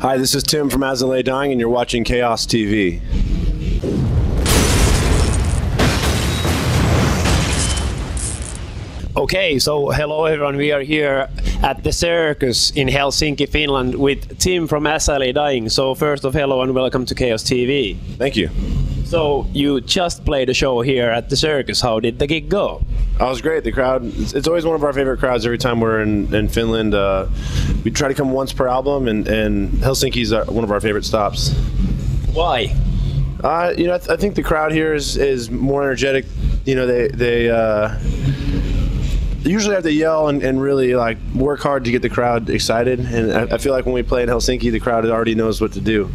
Hi, this is Tim from As I Lay Dying, and you're watching Chaos TV. Okay, so hello everyone, we are here at the Circus in Helsinki, Finland with Tim from As I Lay Dying. So first of hello and welcome to Chaos TV. Thank you. So you just played a show here at the Circus. How did the gig go? Oh, it was great. The crowd, it's always one of our favorite crowds every time we're in Finland. We try to come once per album, and Helsinki's one of our favorite stops. Why? I think the crowd here is more energetic. You know, they usually have to yell and really like work hard to get the crowd excited. And I feel like when we play in Helsinki, the crowd already knows what to do.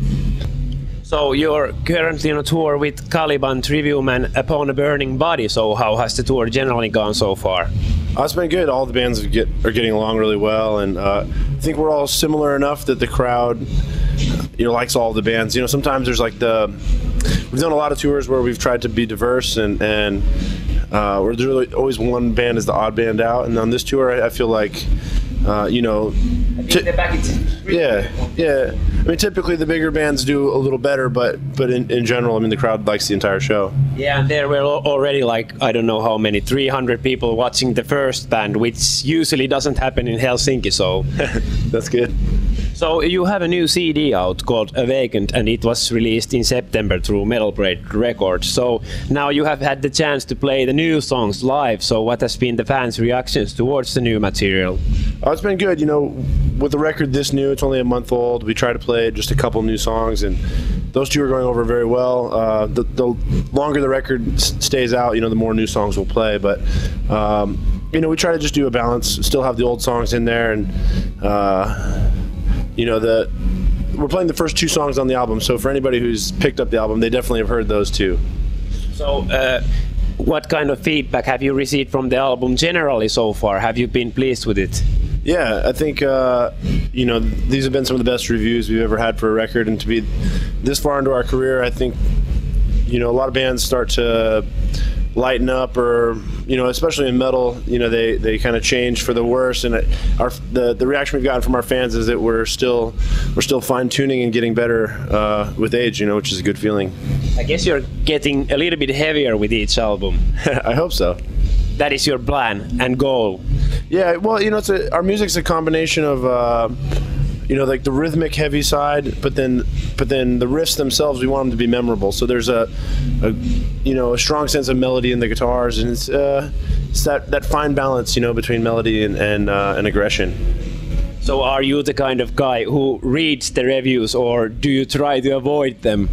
So you're currently on a tour with Caliban, Trivium and Upon a Burning Body. So how has the tour generally gone so far? It's been good. All the bands are getting along really well, and I think we're all similar enough that the crowd, likes all the bands. Sometimes there's like we've done a lot of tours where we've tried to be diverse, and where there's really always one band is the odd band out. And on this tour, I feel like, yeah. I mean, typically the bigger bands do a little better, but in general, I mean, the crowd likes the entire show. Yeah, and there were already like, I don't know how many, 300 people watching the first band, which usually doesn't happen in Helsinki, so... That's good. So you have a new CD out called Awakened, and it was released in September through Metal Blade Records. So now you have had the chance to play the new songs live, so what has been the fans' reactions towards the new material? Oh, it's been good. With the record this new, it's only a month old. We try to play just a couple new songs, and those two are going over very well. The longer the record stays out, the more new songs we'll play. But we try to just do a balance, still have the old songs in there, and we're playing the first two songs on the album. So for anybody who's picked up the album, they definitely have heard those two. So what kind of feedback have you received from the album generally so far? Have you been pleased with it? Yeah, I think these have been some of the best reviews we've ever had for a record, and to be this far into our career, I think a lot of bands start to lighten up, or especially in metal, they kind of change for the worse. And the reaction we've gotten from our fans is that we're still fine tuning and getting better with age, which is a good feeling. I guess you're getting a little bit heavier with each album. I hope so. That is your plan and goal. Yeah, well, our music's a combination of like the rhythmic heavy side, but then the riffs themselves, we want them to be memorable. So there's a strong sense of melody in the guitars, and it's that fine balance, between melody and aggression. So are you the kind of guy who reads the reviews, or do you try to avoid them?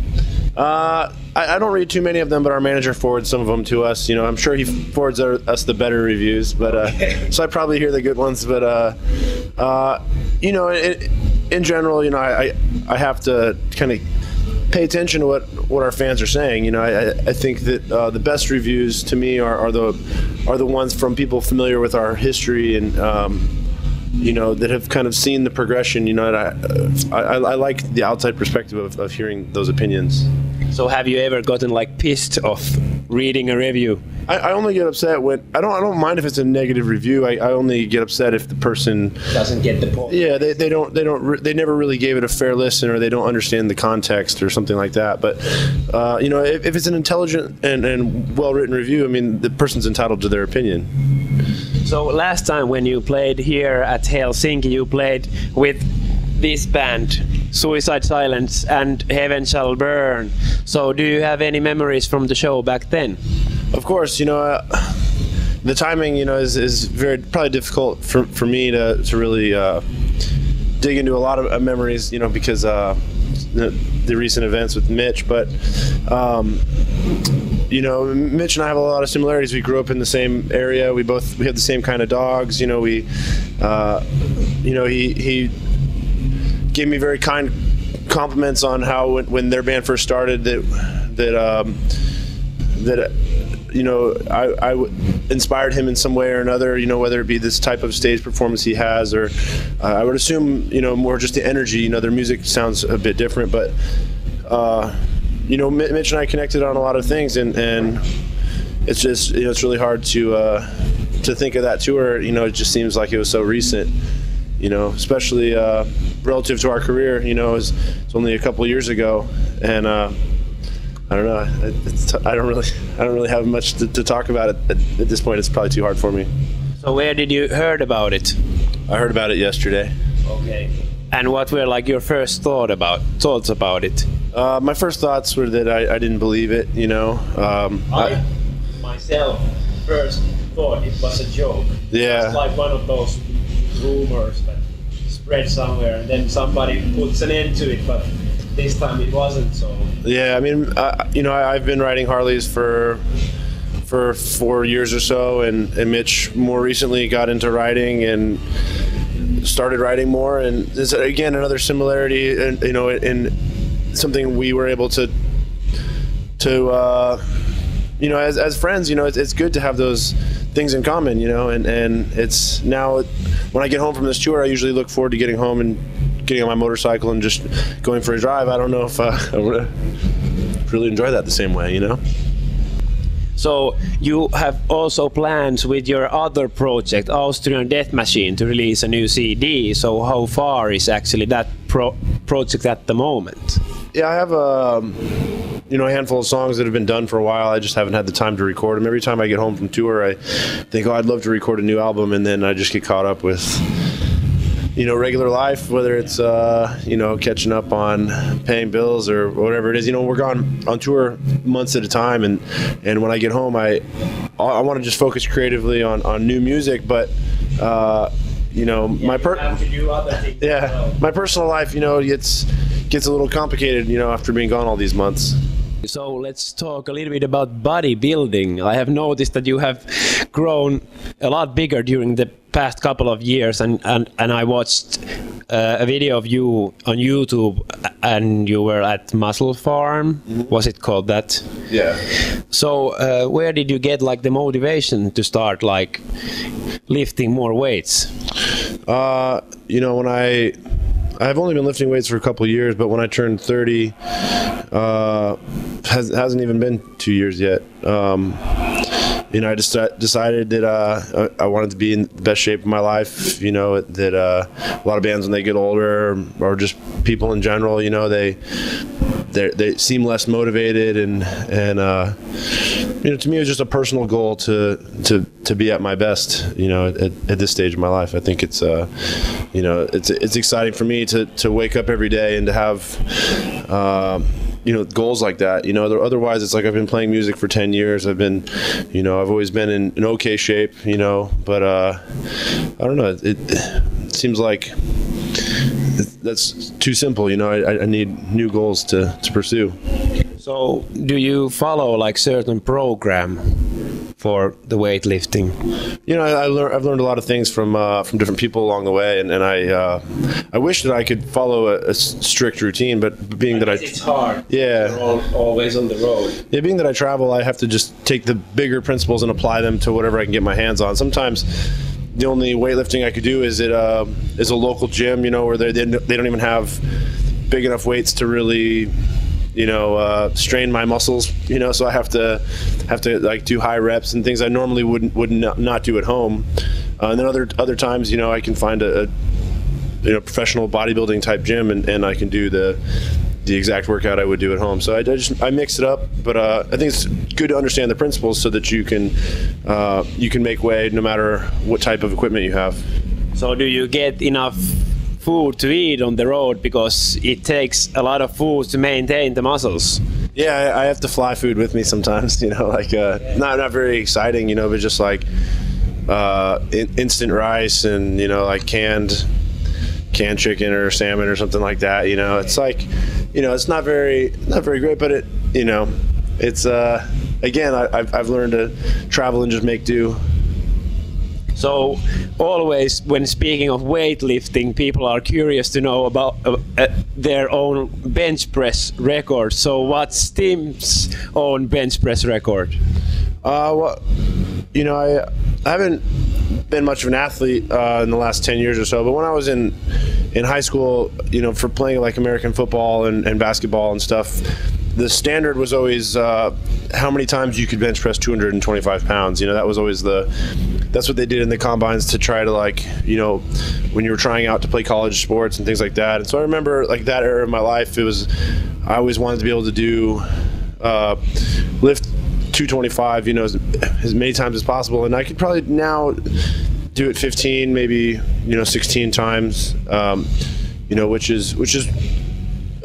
I don't read too many of them, but our manager forwards some of them to us. I'm sure he forwards us the better reviews, but so I probably hear the good ones. But in general, I have to kind of pay attention to what our fans are saying. I think that the best reviews to me are the ones from people familiar with our history and that have kind of seen the progression. I like the outside perspective of hearing those opinions. So have you ever gotten like pissed off reading a review? I only get upset when I don't mind if it's a negative review. I only get upset if the person doesn't get the point. Yeah, they never really gave it a fair listen, or they don't understand the context or something like that. But if it's an intelligent and well-written review, I mean, the person's entitled to their opinion. So last time when you played here at Helsinki, you played with this band, Suicide Silence and Heaven Shall Burn. So do you have any memories from the show back then? Of course, the timing, is very probably difficult for me to really dig into a lot of memories, because the recent events with Mitch. But Mitch and I have a lot of similarities. We grew up in the same area. We have the same kind of dogs. He gave me very kind compliments on how when their band first started that I inspired him in some way or another, whether it be this type of stage performance he has, or I would assume, more just the energy. Their music sounds a bit different, but Mitch and I connected on a lot of things, and it's just, it's really hard to think of that tour. It just seems like it was so recent. You know, especially relative to our career. You know, it's only a couple years ago, and I don't know. I don't really have much to talk about it at this point. It's probably too hard for me. So where did you heard about it? I heard about it yesterday. Okay. And what were like your first thoughts about it? My first thoughts were that I didn't believe it. You know, I myself first thought it was a joke. Yeah. It's like one of those rumors that spread somewhere, and then somebody puts an end to it. But this time it wasn't. So. Yeah, I mean, you know, I've been riding Harleys for 4 years or so, and Mitch more recently got into riding and started riding more, and there's again another similarity, you know, in something we were able to you know, as friends, you know, it's good to have those things in common, you know, and it's now when I get home from this tour, I usually look forward to getting home and getting on my motorcycle and just going for a drive. I don't know if I would really enjoy that the same way, you know. So you have also plans with your other project, Austrian Death Machine, to release a new CD. So how far is actually that project at the moment? Yeah, I have you know, a handful of songs that have been done for a while. I just haven't had the time to record them. Every time I get home from tour, I think, oh, I'd love to record a new album, and then I just get caught up with, you know, regular life, whether it's you know, catching up on paying bills or whatever it is. You know, we're gone on tour months at a time, and when I get home, I want to just focus creatively on new music, but you know, my my personal life, you know, gets a little complicated, you know, after being gone all these months. So let's talk a little bit about bodybuilding. I have noticed that you have grown a lot bigger during the past couple of years, and I watched a video of you on YouTube, and you were at Muscle Farm. Mm-hmm. Was it called that? Yeah. So where did you get like the motivation to start like lifting more weights? You know, when I've only been lifting weights for a couple of years, but when I turned 30, hasn't even been 2 years yet. You know, I just decided that I wanted to be in the best shape of my life. You know, that a lot of bands when they get older, or just people in general, you know, they seem less motivated, and you know, to me, it was just a personal goal to be at my best. You know, at this stage of my life, I think it's you know, it's exciting for me to wake up every day and to have you know, goals like that. You know, otherwise it's like I've been playing music for 10 years. I've been, you know, I've always been in okay shape, you know, but I don't know. It seems like that's too simple. You know, I need new goals to pursue. So do you follow like certain program for the weightlifting? You know, I've learned a lot of things from different people along the way, and I wish that I could follow a strict routine, but being that it's hard. Yeah. You're always on the road. Yeah, being that I travel, I have to just take the bigger principles and apply them to whatever I can get my hands on. Sometimes the only weightlifting I could do is at a local gym, you know, where they don't even have big enough weights to really, you know, strain my muscles, you know, so I have to like do high reps and things I normally would not do at home. And then other times, you know, I can find a you know, professional bodybuilding type gym, and I can do the exact workout I would do at home. So I mix it up, but I think it's good to understand the principles so that you can make weight no matter what type of equipment you have. So do you get enough food to eat on the road, because it takes a lot of food to maintain the muscles? Yeah, I have to fly food with me sometimes, you know, like not very exciting, you know, but just like instant rice and, you know, like canned chicken or salmon or something like that. You know, it's like, you know, it's not very great, but it, you know, it's again, I've learned to travel and just make do. So always when speaking of weightlifting, people are curious to know about their own bench press record. So what's Tim's own bench press record? Well, you know, I haven't been much of an athlete in the last 10 years or so, but when I was in high school, you know, for playing like American football and basketball and stuff, the standard was always how many times you could bench press 225 pounds. You know, that was always that's what they did in the combines to try to, like, you know, when you were trying out to play college sports and things like that. And so I remember, like, that era of my life, I always wanted to be able to do lift 225, you know, as many times as possible. And I could probably now do it 15, maybe, you know, 16 times, you know, which is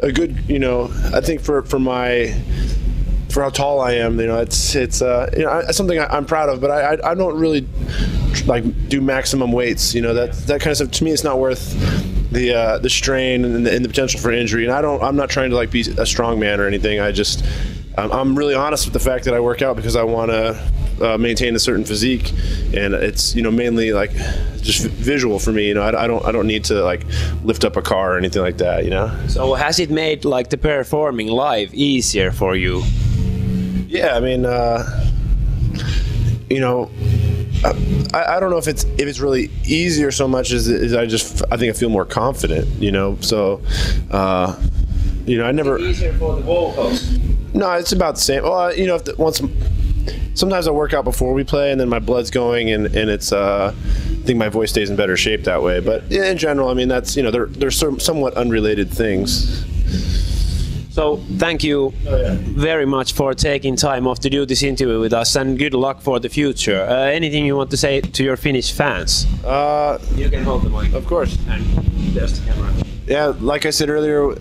a good, you know, I think for how tall I am, you know, it's you know, something I'm proud of. But I don't really like do maximum weights, you know, that kind of stuff. To me, it's not worth the strain and the potential for injury. And I'm not trying to, like, be a strong man or anything. I'm really honest with the fact that I work out because I want to maintain a certain physique, and it's, you know, mainly, like, just visual for me. You know, I don't need to, like, lift up a car or anything like that. You know. So has it made, like, the performing live easier for you? Yeah, I mean, you know, I don't know if it's really easier so much as I think I feel more confident. You know, so you know, I never. Is it easier for the vocals? No, it's about the same. Well, you know, sometimes I work out before we play, and then my blood's going, and it's I think my voice stays in better shape that way. But in general, I mean, that's, you know, they're somewhat unrelated things. So thank you very much for taking time off to do this interview with us, and good luck for the future. Anything you want to say to your Finnish fans? You can hold the mic. Of course. And there's the camera. Yeah, like I said earlier,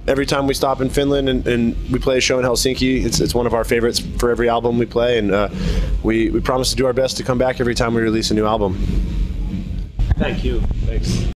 every time we stop in Finland and we play a show in Helsinki, it's one of our favorites for every album we play, and we promise to do our best to come back every time we release a new album. Thank you. Thanks.